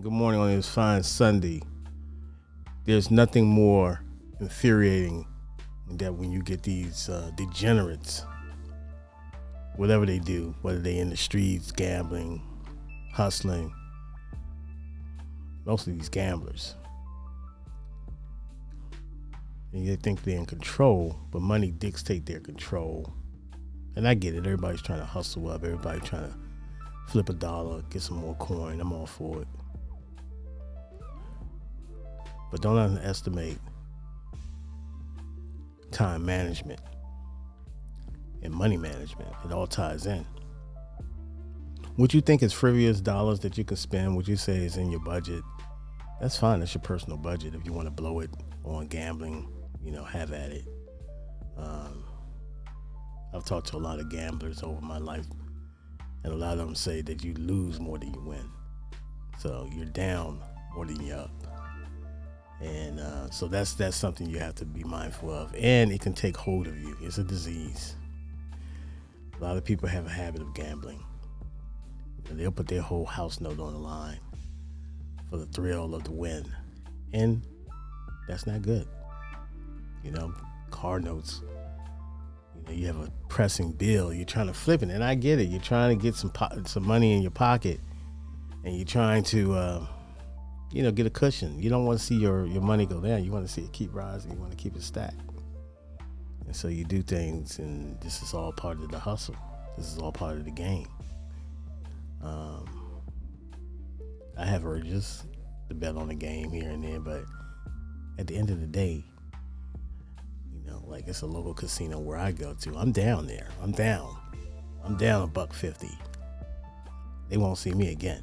good morning on this fine Sunday. There's nothing more infuriating than that when you get these degenerates, whatever they do, whether they in the streets, gambling, hustling, mostly these gamblers. And they think they're in control, but money dictates their control. And I get it. Everybody's trying to hustle up. Everybody's trying to flip a dollar, get some more coin. I'm all for it. But don't underestimate time management and money management. It all ties in. What you think is frivolous dollars that you can spend, what you say is in your budget, that's fine. That's your personal budget. If you want to blow it on gambling, have at it. I've talked to a lot of gamblers over my life, and a lot of them say that you lose more than you win. So you're down more than you're up. And so that's something you have to be mindful of. And it can take hold of you. It's a disease. A lot of people have a habit of gambling. They'll put their whole house note on the line for the thrill of the win. And that's not good. Car notes. You have a pressing bill. You're trying to flip it. And I get it. You're trying to get some money in your pocket. And you're trying to... get a cushion. You don't want to see your money go down. You want to see it keep rising. You want to keep it stacked. And so you do things, and this is all part of the hustle. This is all part of the game. I have urges to bet on the game here and there, but at the end of the day, like it's a local casino where I go to. I'm down there. I'm down $1.50. They won't see me again.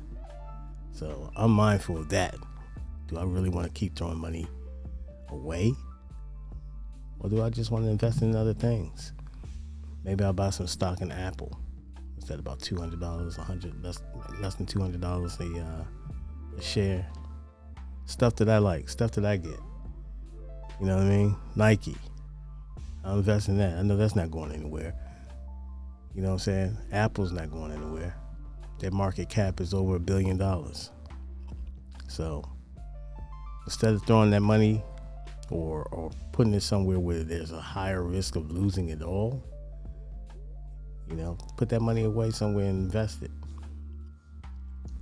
So I'm mindful of that. Do I really want to keep throwing money away? Or do I just want to invest in other things? Maybe I'll buy some stock in Apple. Is that about $200, less than $200 a share? Stuff that I like, stuff that I get. You know what I mean? Nike. I'll invest in that. I know that's not going anywhere. You know what I'm saying? Apple's not going anywhere. Their market cap is over $1 billion. So instead of throwing that money or putting it somewhere where there's a higher risk of losing it all, put that money away somewhere and invest it.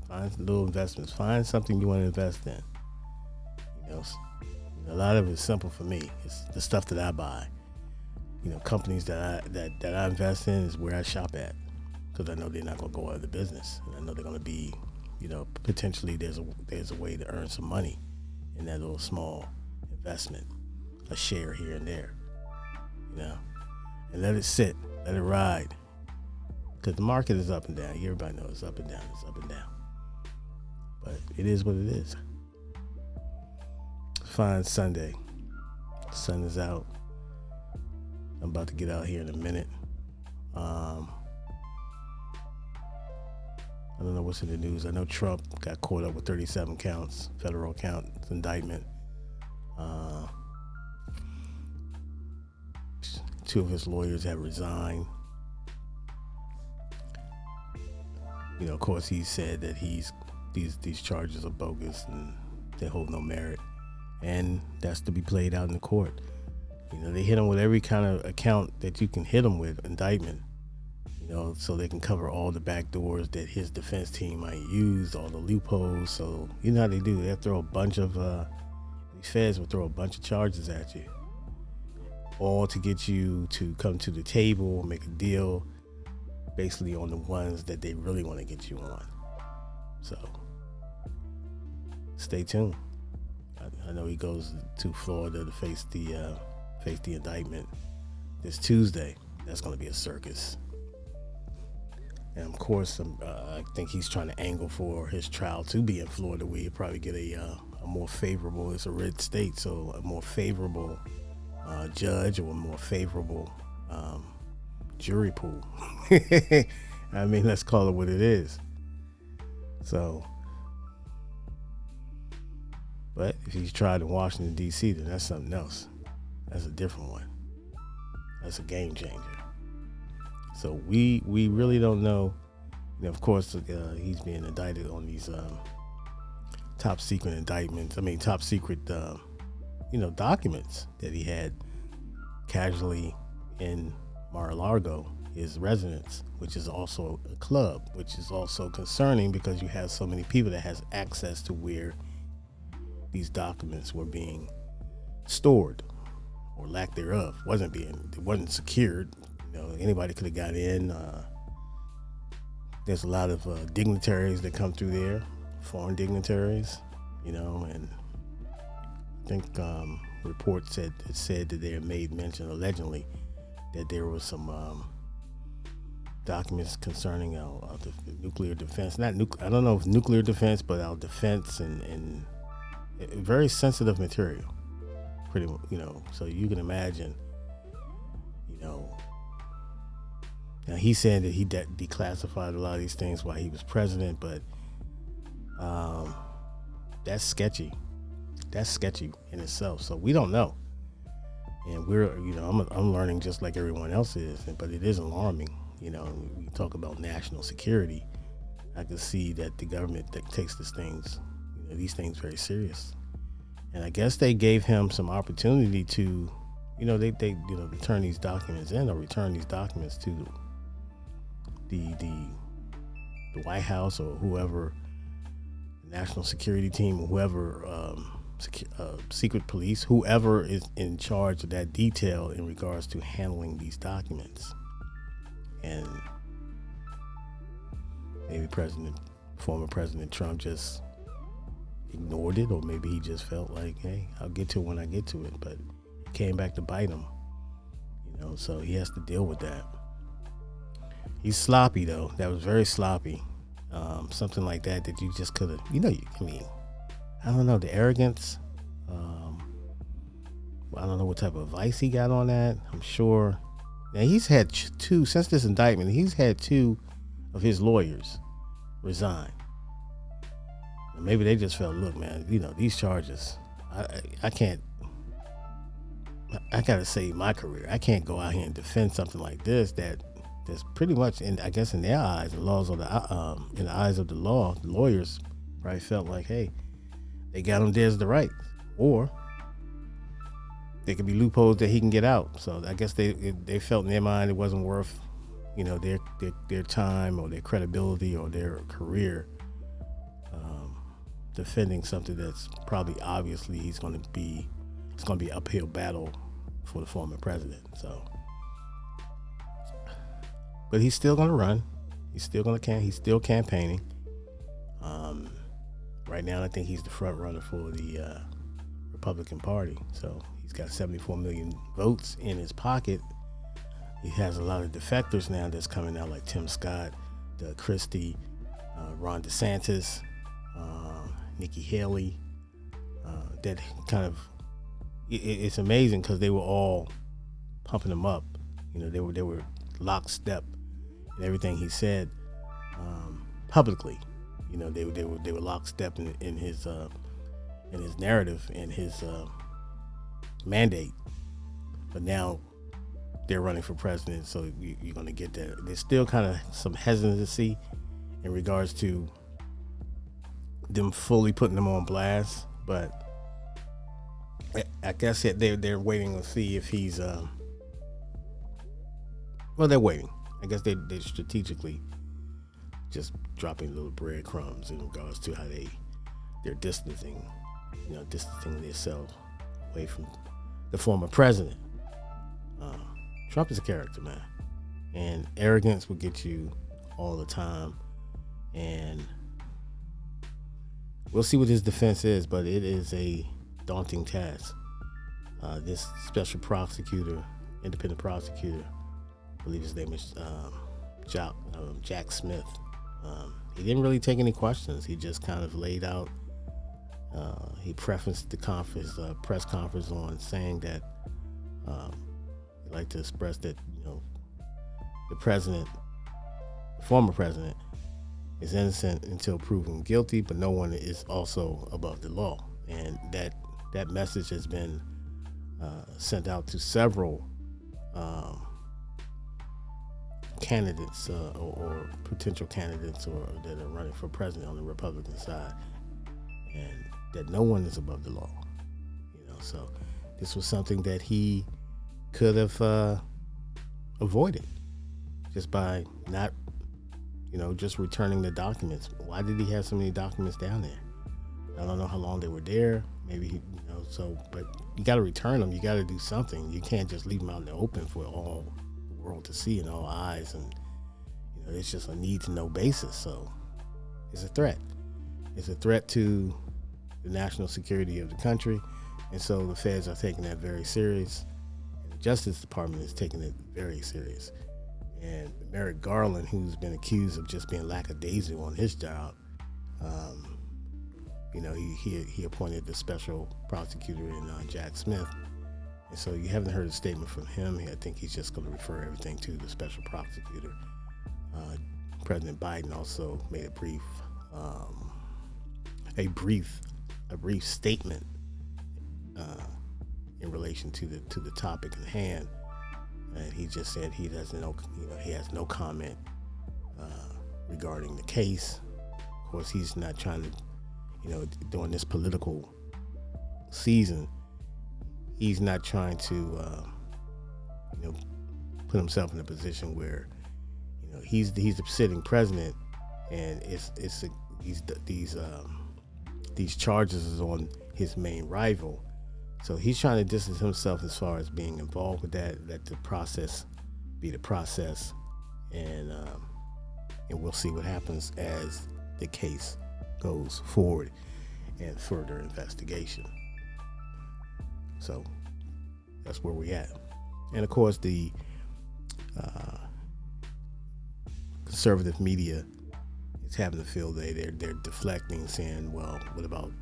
Find little investments. Find something you want to invest in. A lot of it's simple for me. It's the stuff that I buy. Companies that I invest in is where I shop at. Because I know they're not going to go out of the business. And I know they're going to be, potentially there's a way to earn some money in that little small investment, a share here and there, and let it sit, let it ride. Because the market is up and down. Everybody knows it's up and down, But it is what it is. Fine Sunday. Sun is out. I'm about to get out here in a minute. I don't know what's in the news. I know Trump got caught up with 37 counts, federal counts, indictment. Two of his lawyers have resigned. Of course, he said that these charges are bogus and they hold no merit, and that's to be played out in the court. They hit him with every kind of account that you can hit him with, indictment. So they can cover all the back doors that his defense team might use, all the loopholes. So you know how they do. They'll throw a bunch of, these feds will throw a bunch of charges at you, all to get you to come to the table, make a deal, basically on the ones that they really want to get you on. So stay tuned. I know he goes to Florida to face the indictment this Tuesday. That's going to be a circus. And of course, I think he's trying to angle for his trial to be in Florida, where you probably get a more favorable, it's a red state, so a more favorable judge or a more favorable jury pool. I mean, let's call it what it is. So, but if he's tried in Washington, D.C., then that's something else. That's a different one. That's a game changer. So we really don't know. Of course, he's being indicted on these top secret indictments. I mean, top secret, documents that he had casually in Mar-a-Lago, his residence, which is also a club, which is also concerning because you have so many people that has access to where these documents were being stored, or lack thereof. It wasn't secured. Anybody could have got in. There's a lot of dignitaries that come through there, foreign dignitaries, and I think reports said that they had made mention, allegedly, that there was some documents concerning the nuclear defense. I don't know if nuclear defense, but our defense and very sensitive material. Pretty, so you can imagine, now he said that he declassified a lot of these things while he was president, but that's sketchy. That's sketchy in itself. So we don't know. And I'm learning just like everyone else is, but it is alarming. We talk about national security. I can see that the government that takes these things very serious. And I guess they gave him some opportunity to, they turn these documents in, or return these documents to the White House, or whoever, national security team, or whoever, secret police, whoever is in charge of that detail in regards to handling these documents. And maybe former President Trump just ignored it, or maybe he just felt like, hey, I'll get to it when I get to it. But it came back to bite him, so he has to deal with that. He's sloppy, though. That was very sloppy. Something like that you just could have, I don't know, the arrogance. I don't know what type of advice he got on that. I'm sure. Now, he's had since this indictment, he's had 2 of his lawyers resign. And maybe they just felt, look, man, these charges, I can't, I got to save my career. I can't go out here and defend something like this that's pretty much, in their eyes, in the eyes of the law, the lawyers probably felt like, hey, they got him dead as the right, or there could be loopholes that he can get out. So I guess they felt in their mind it wasn't worth, their time or their credibility or their career defending something that's probably obviously it's going to be an uphill battle for the former president. So, but he's still going to run. He's still campaigning. Right now, I think he's the front runner for the Republican Party. So he's got 74 million votes in his pocket. He has a lot of defectors now that's coming out, like Tim Scott, Doug Christie, Ron DeSantis, Nikki Haley. That kind of, it's amazing because they were all pumping him up. They were lockstep in everything he said publicly. They were lockstep in his narrative and his mandate. But now they're running for president, so you're going to get that. There's still kind of some hesitancy in regards to them fully putting them on blast, but I guess they're waiting to see if he's they're waiting. I guess they're strategically just dropping little breadcrumbs in regards to how they're distancing themselves away from the former president. Trump is a character, man, and arrogance will get you all the time. And we'll see what his defense is, but it is a daunting task. This special prosecutor, independent prosecutor, I believe his name is Jack Smith. He didn't really take any questions. He just kind of laid out. He prefaced the press conference on saying that he'd like to express that the former president, is innocent until proven guilty, but no one is also above the law. And that message has been sent out to several candidates or potential candidates or that are running for president on the Republican side. And that no one is above the law. So this was something that he could have avoided just by not, just returning the documents. Why did he have so many documents down there? I don't know how long they were there. Maybe but you got to return them. You got to do something. You can't just leave them out in the open for all the world to see and all eyes. And it's just a need to know basis. So it's a threat. It's a threat to the national security of the country. And so the feds are taking that very serious. And the Justice Department is taking it very serious. And Merrick Garland, who's been accused of just being lackadaisical on his job, he appointed the special prosecutor in Jack Smith. And so you haven't heard a statement from him. I think he's just going to refer everything to the special prosecutor. President Biden also made a brief statement in relation to the topic in hand, and he just said he doesn't know. He has no comment regarding the case. Of course, he's not trying to, during this political season, he's not trying to, put himself in a position where, he's the sitting president, and these charges is on his main rival. So he's trying to distance himself as far as being involved with that. Let the process be the process, and we'll see what happens as the case goes forward and further investigation. So that's where we're at. And of course, the conservative media is having the field day. They're deflecting, saying, "Well, what about?"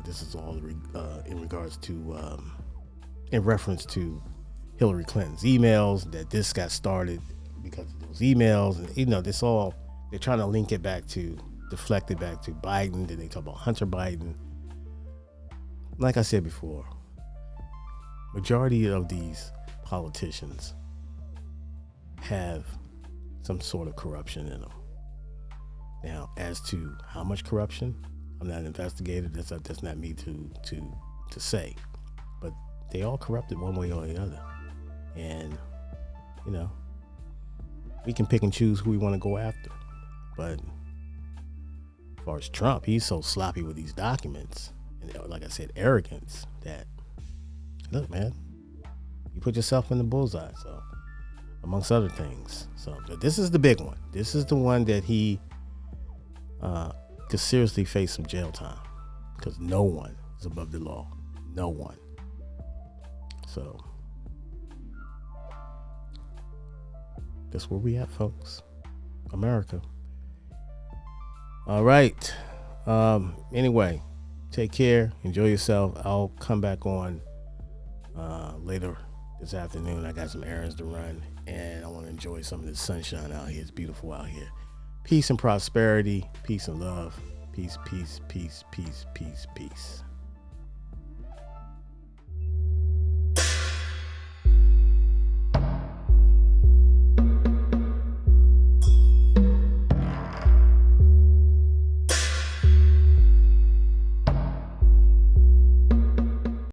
This is all in regards to, in reference to Hillary Clinton's emails, that this got started because of those emails. And, this all, they're trying to link it back to, deflect it back to Biden. Then they talk about Hunter Biden. Like I said before, majority of these politicians have some sort of corruption in them. Now, as to how much corruption, I'm not an investigator. That's not me to say, but they all corrupted one way or the other. And we can pick and choose who we want to go after. But as far as Trump, he's so sloppy with these documents, and like I said, arrogance, that, look, man, you put yourself in the bullseye. So, amongst other things. So this is the big one. This is the one that he could seriously face some jail time, because no one is above the law. No one. So that's where we at, folks. America. All right. Anyway, take care. Enjoy yourself. I'll come back on later this afternoon. I got some errands to run, and I want to enjoy some of the sunshine out here. It's beautiful out here. Peace and prosperity, peace and love. Peace, peace, peace, peace, peace, peace.